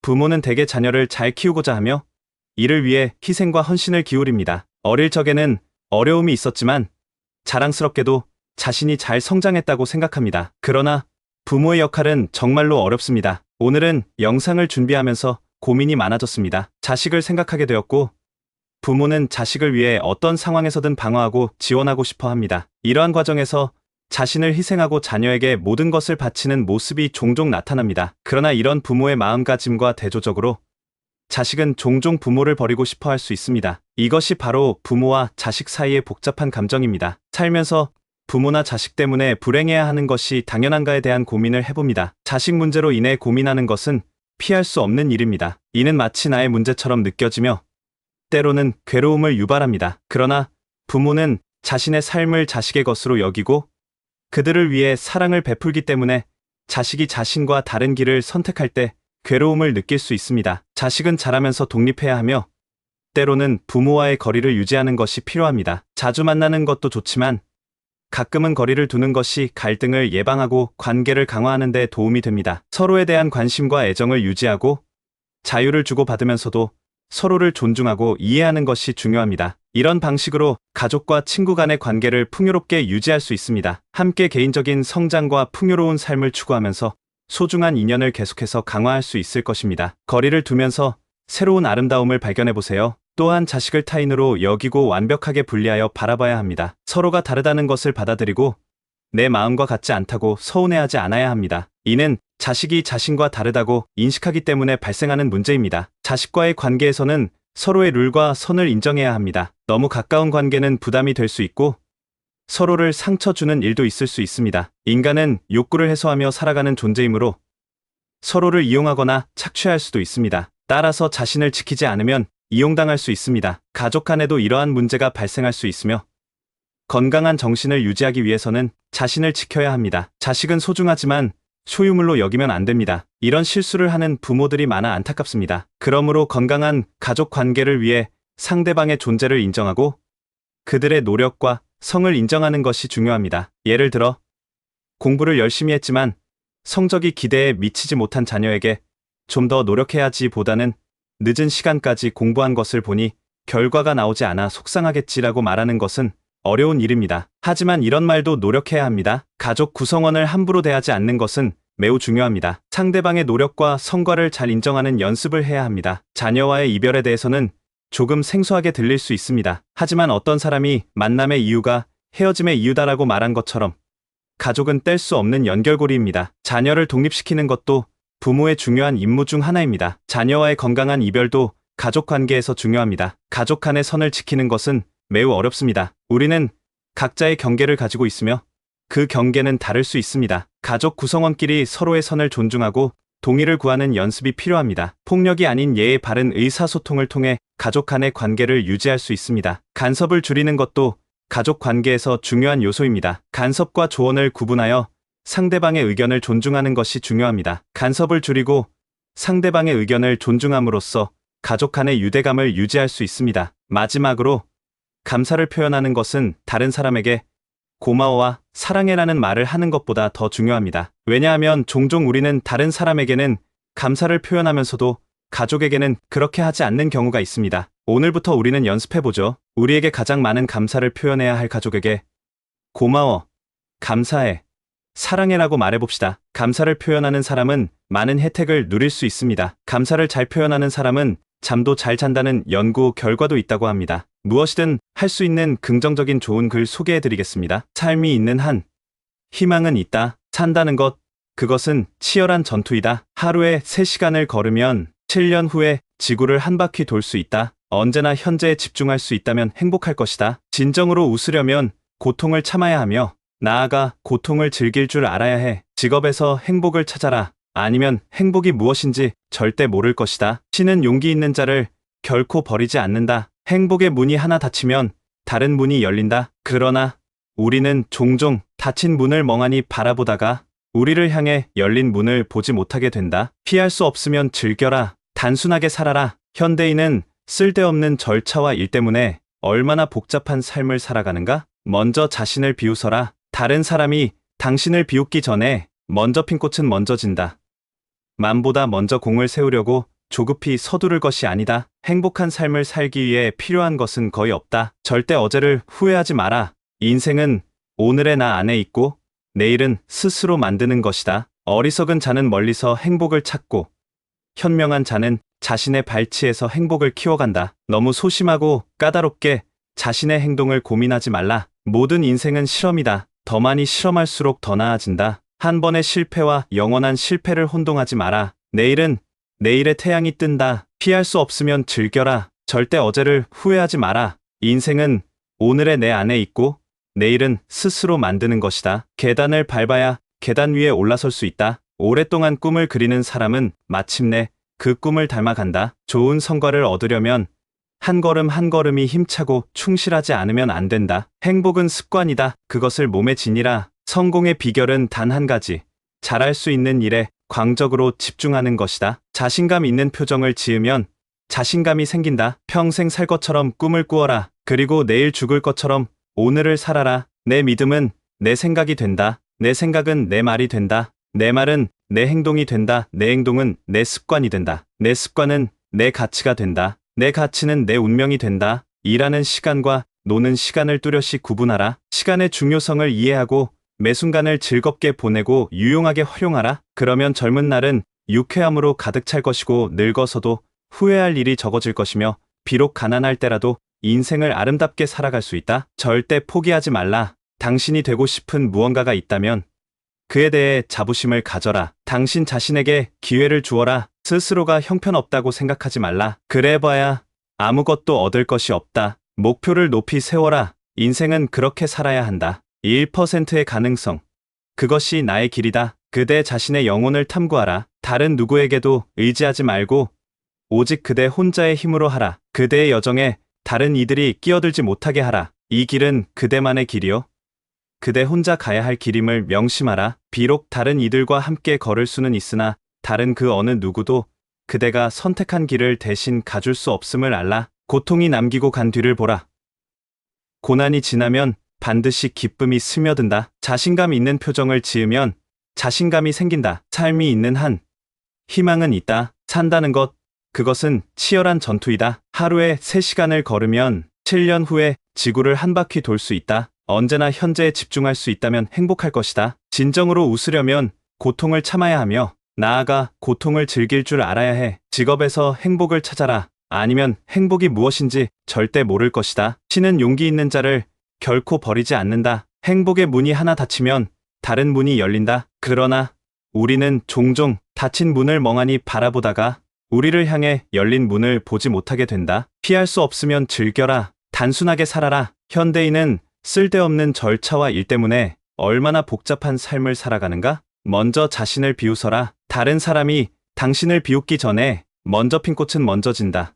부모는 대개 자녀를 잘 키우고자 하며 이를 위해 희생과 헌신을 기울입니다. 어릴 적에는 어려움이 있었지만 자랑스럽게도 자신이 잘 성장했다고 생각합니다. 그러나 부모의 역할은 정말로 어렵습니다. 오늘은 영상을 준비하면서 고민이 많아졌습니다. 자식을 생각하게 되었고 부모는 자식을 위해 어떤 상황에서든 방어하고 지원하고 싶어 합니다. 이러한 과정에서 자신을 희생하고 자녀에게 모든 것을 바치는 모습이 종종 나타납니다. 그러나 이런 부모의 마음가짐과 대조적으로 자식은 종종 부모를 버리고 싶어 할 수 있습니다. 이것이 바로 부모와 자식 사이의 복잡한 감정입니다. 살면서 부모나 자식 때문에 불행해야 하는 것이 당연한가에 대한 고민을 해봅니다. 자식 문제로 인해 고민하는 것은 피할 수 없는 일입니다. 이는 마치 나의 문제처럼 느껴지며 때로는 괴로움을 유발합니다. 그러나 부모는 자신의 삶을 자식의 것으로 여기고 그들을 위해 사랑을 베풀기 때문에 자식이 자신과 다른 길을 선택할 때 괴로움을 느낄 수 있습니다. 자식은 자라면서 독립해야 하며 때로는 부모와의 거리를 유지하는 것이 필요합니다. 자주 만나는 것도 좋지만 가끔은 거리를 두는 것이 갈등을 예방하고 관계를 강화하는 데 도움이 됩니다. 서로에 대한 관심과 애정을 유지하고 자유를 주고받으면서도 서로를 존중하고 이해하는 것이 중요합니다. 이런 방식으로 가족과 친구 간의 관계를 풍요롭게 유지할 수 있습니다. 함께 개인적인 성장과 풍요로운 삶을 추구하면서 소중한 인연을 계속해서 강화할 수 있을 것입니다. 거리를 두면서 새로운 아름다움을 발견해보세요. 또한 자식을 타인으로 여기고 완벽하게 분리하여 바라봐야 합니다. 서로가 다르다는 것을 받아들이고 내 마음과 같지 않다고 서운해하지 않아야 합니다. 이는 자식이 자신과 다르다고 인식하기 때문에 발생하는 문제입니다. 자식과의 관계에서는 서로의 룰과 선을 인정해야 합니다. 너무 가까운 관계는 부담이 될 수 있고 서로를 상처 주는 일도 있을 수 있습니다. 인간은 욕구를 해소하며 살아가는 존재이므로 서로를 이용하거나 착취할 수도 있습니다. 따라서 자신을 지키지 않으면 이용당할 수 있습니다. 가족 간에도 이러한 문제가 발생할 수 있으며 건강한 정신을 유지하기 위해서는 자신을 지켜야 합니다. 자식은 소중하지만 소유물로 여기면 안 됩니다. 이런 실수를 하는 부모들이 많아 안타깝습니다. 그러므로 건강한 가족 관계를 위해 상대방의 존재를 인정하고 그들의 노력과 성을 인정하는 것이 중요합니다. 예를 들어 공부를 열심히 했지만 성적이 기대에 미치지 못한 자녀에게 좀 더 노력해야지 보다는 늦은 시간까지 공부한 것을 보니 결과가 나오지 않아 속상하겠지라고 말하는 것은 어려운 일입니다. 하지만 이런 말도 노력해야 합니다. 가족 구성원을 함부로 대하지 않는 것은 매우 중요합니다. 상대방의 노력과 성과를 잘 인정하는 연습을 해야 합니다. 자녀와의 이별에 대해서는 조금 생소하게 들릴 수 있습니다. 하지만 어떤 사람이 만남의 이유가 헤어짐의 이유다라고 말한 것처럼 가족은 뗄 수 없는 연결고리입니다. 자녀를 독립시키는 것도 부모의 중요한 임무 중 하나입니다. 자녀와의 건강한 이별도 가족 관계에서 중요합니다. 가족 간의 선을 지키는 것은 매우 어렵습니다. 우리는 각자의 경계를 가지고 있으며 그 경계는 다를 수 있습니다. 가족 구성원끼리 서로의 선을 존중하고 동의를 구하는 연습이 필요합니다. 폭력이 아닌 예의 바른 의사소통을 통해 가족 간의 관계를 유지할 수 있습니다. 간섭을 줄이는 것도 가족 관계에서 중요한 요소입니다. 간섭과 조언을 구분하여 상대방의 의견을 존중하는 것이 중요합니다. 간섭을 줄이고 상대방의 의견을 존중함으로써 가족 간의 유대감을 유지할 수 있습니다. 마지막으로 감사를 표현하는 것은 다른 사람에게 고마워와 사랑해라는 말을 하는 것보다 더 중요합니다. 왜냐하면 종종 우리는 다른 사람에게는 감사를 표현하면서도 가족에게는 그렇게 하지 않는 경우가 있습니다. 오늘부터 우리는 연습해보죠. 우리에게 가장 많은 감사를 표현해야 할 가족에게 고마워, 감사해, 사랑해라고 말해봅시다. 감사를 표현하는 사람은 많은 혜택을 누릴 수 있습니다. 감사를 잘 표현하는 사람은 잠도 잘 잔다는 연구 결과도 있다고 합니다. 무엇이든 할 수 있는 긍정적인 좋은 글 소개해드리겠습니다. 삶이 있는 한 희망은 있다. 산다는 것, 그것은 치열한 전투이다. 하루에 3시간을 걸으면 7년 후에 지구를 한 바퀴 돌 수 있다. 언제나 현재에 집중할 수 있다면 행복할 것이다. 진정으로 웃으려면 고통을 참아야 하며 나아가 고통을 즐길 줄 알아야 해. 직업에서 행복을 찾아라. 아니면 행복이 무엇인지 절대 모를 것이다. 신은 용기 있는 자를 결코 버리지 않는다. 행복의 문이 하나 닫히면 다른 문이 열린다. 그러나 우리는 종종 닫힌 문을 멍하니 바라보다가 우리를 향해 열린 문을 보지 못하게 된다. 피할 수 없으면 즐겨라. 단순하게 살아라. 현대인은 쓸데없는 절차와 일 때문에 얼마나 복잡한 삶을 살아가는가? 먼저 자신을 비웃어라. 다른 사람이 당신을 비웃기 전에 먼저 핀 꽃은 먼저 진다. 만보다 먼저 공을 세우려고 조급히 서두를 것이 아니다. 행복한 삶을 살기 위해 필요한 것은 거의 없다. 절대 어제를 후회하지 마라. 인생은 오늘의 나 안에 있고 내일은 스스로 만드는 것이다. 어리석은 자는 멀리서 행복을 찾고 현명한 자는 자신의 발치에서 행복을 키워간다. 너무 소심하고 까다롭게 자신의 행동을 고민하지 말라. 모든 인생은 실험이다. 더 많이 실험할수록 더 나아진다. 한 번의 실패와 영원한 실패를 혼동하지 마라. 내일은 내일의 태양이 뜬다. 피할 수 없으면 즐겨라. 절대 어제를 후회하지 마라. 인생은 오늘의 내 안에 있고 내일은 스스로 만드는 것이다. 계단을 밟아야 계단 위에 올라설 수 있다. 오랫동안 꿈을 그리는 사람은 마침내 그 꿈을 닮아간다. 좋은 성과를 얻으려면 한 걸음 한 걸음이 힘차고 충실하지 않으면 안 된다. 행복은 습관이다. 그것을 몸에 지니라. 성공의 비결은 단 한 가지. 잘할 수 있는 일에 광적으로 집중하는 것이다. 자신감 있는 표정을 지으면 자신감이 생긴다. 평생 살 것처럼 꿈을 꾸어라. 그리고 내일 죽을 것처럼 오늘을 살아라. 내 믿음은 내 생각이 된다. 내 생각은 내 말이 된다. 내 말은 내 행동이 된다. 내 행동은 내 습관이 된다. 내 습관은 내 가치가 된다. 내 가치는 내 운명이 된다. 일하는 시간과 노는 시간을 뚜렷이 구분하라. 시간의 중요성을 이해하고 매 순간을 즐겁게 보내고 유용하게 활용하라. 그러면 젊은 날은 유쾌함으로 가득 찰 것이고 늙어서도 후회할 일이 적어질 것이며 비록 가난할 때라도 인생을 아름답게 살아갈 수 있다. 절대 포기하지 말라. 당신이 되고 싶은 무언가가 있다면 그에 대해 자부심을 가져라. 당신 자신에게 기회를 주어라. 스스로가 형편없다고 생각하지 말라. 그래봐야 아무것도 얻을 것이 없다. 목표를 높이 세워라. 인생은 그렇게 살아야 한다. 1%의 가능성. 그것이 나의 길이다. 그대 자신의 영혼을 탐구하라. 다른 누구에게도 의지하지 말고 오직 그대 혼자의 힘으로 하라. 그대의 여정에 다른 이들이 끼어들지 못하게 하라. 이 길은 그대만의 길이요. 그대 혼자 가야 할 길임을 명심하라. 비록 다른 이들과 함께 걸을 수는 있으나 다른 그 어느 누구도 그대가 선택한 길을 대신 가줄 수 없음을 알라. 고통이 남기고 간 뒤를 보라. 고난이 지나면 반드시 기쁨이 스며든다. 자신감 있는 표정을 지으면 자신감이 생긴다. 삶이 있는 한 희망은 있다. 산다는 것, 그것은 치열한 전투이다. 하루에 3시간을 걸으면 7년 후에 지구를 한 바퀴 돌 수 있다. 언제나 현재에 집중할 수 있다면 행복할 것이다. 진정으로 웃으려면 고통을 참아야 하며 나아가 고통을 즐길 줄 알아야 해. 직업에서 행복을 찾아라. 아니면 행복이 무엇인지 절대 모를 것이다. 신은 용기 있는 자를 결코 버리지 않는다. 행복의 문이 하나 닫히면 다른 문이 열린다. 그러나 우리는 종종 닫힌 문을 멍하니 바라보다가 우리를 향해 열린 문을 보지 못하게 된다. 피할 수 없으면 즐겨라. 단순하게 살아라. 현대인은 쓸데없는 절차와 일 때문에 얼마나 복잡한 삶을 살아가는가? 먼저 자신을 비웃어라. 다른 사람이 당신을 비웃기 전에 먼저 핀 꽃은 먼저 진다.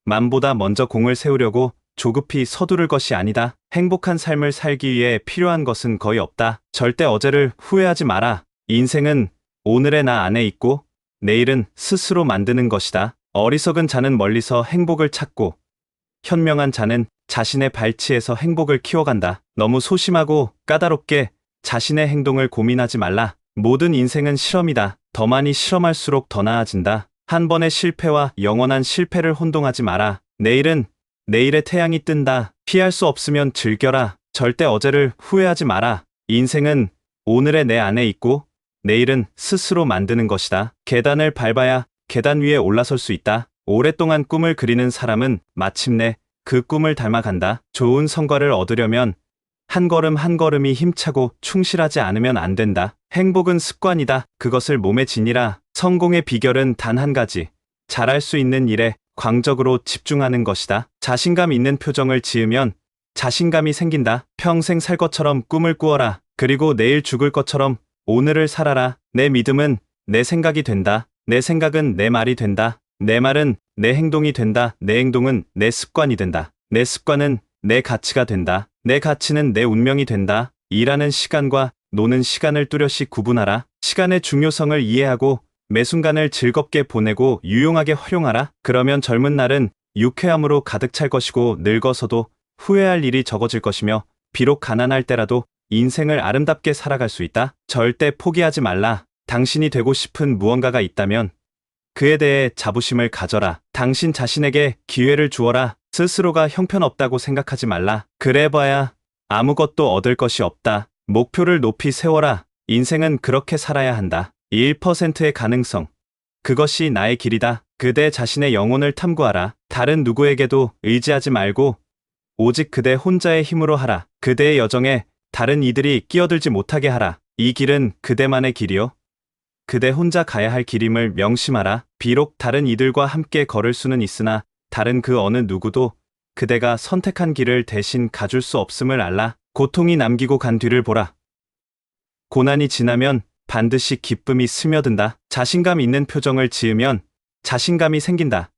만보다 먼저 공을 세우려고 조급히 서두를 것이 아니다. 행복한 삶을 살기 위해 필요한 것은 거의 없다. 절대 어제를 후회하지 마라. 인생은 오늘의 나 안에 있고 내일은 스스로 만드는 것이다. 어리석은 자는 멀리서 행복을 찾고 현명한 자는 자신의 발치에서 행복을 키워간다. 너무 소심하고 까다롭게 자신의 행동을 고민하지 말라. 모든 인생은 실험이다. 더 많이 실험할수록 더 나아진다. 한 번의 실패와 영원한 실패를 혼동하지 마라. 내일은 내일의 태양이 뜬다. 피할 수 없으면 즐겨라. 절대 어제를 후회하지 마라. 인생은 오늘의 내 안에 있고 내일은 스스로 만드는 것이다. 계단을 밟아야 계단 위에 올라설 수 있다. 오랫동안 꿈을 그리는 사람은 마침내 그 꿈을 닮아간다. 좋은 성과를 얻으려면 한 걸음 한 걸음이 힘차고 충실하지 않으면 안 된다. 행복은 습관이다. 그것을 몸에 지니라. 성공의 비결은 단 한 가지. 잘할 수 있는 일에 광적으로 집중하는 것이다. 자신감 있는 표정을 지으면 자신감이 생긴다. 평생 살 것처럼 꿈을 꾸어라. 그리고 내일 죽을 것처럼 오늘을 살아라. 내 믿음은 내 생각이 된다. 내 생각은 내 말이 된다. 내 말은 내 행동이 된다. 내 행동은 내 습관이 된다. 내 습관은 내 가치가 된다. 내 가치는 내 운명이 된다. 일하는 시간과 노는 시간을 뚜렷이 구분하라. 시간의 중요성을 이해하고 매 순간을 즐겁게 보내고 유용하게 활용하라. 그러면 젊은 날은 유쾌함으로 가득 찰 것이고 늙어서도 후회할 일이 적어질 것이며 비록 가난할 때라도 인생을 아름답게 살아갈 수 있다. 절대 포기하지 말라. 당신이 되고 싶은 무언가가 있다면 그에 대해 자부심을 가져라. 당신 자신에게 기회를 주어라. 스스로가 형편없다고 생각하지 말라. 그래봐야 아무것도 얻을 것이 없다. 목표를 높이 세워라. 인생은 그렇게 살아야 한다. 1%의 가능성. 그것이 나의 길이다. 그대 자신의 영혼을 탐구하라. 다른 누구에게도 의지하지 말고 오직 그대 혼자의 힘으로 하라. 그대의 여정에 다른 이들이 끼어들지 못하게 하라. 이 길은 그대만의 길이요. 그대 혼자 가야 할 길임을 명심하라. 비록 다른 이들과 함께 걸을 수는 있으나 다른 그 어느 누구도 그대가 선택한 길을 대신 가줄 수 없음을 알라. 고통이 남기고 간 뒤를 보라. 고난이 지나면 반드시 기쁨이 스며든다. 자신감 있는 표정을 지으면 자신감이 생긴다.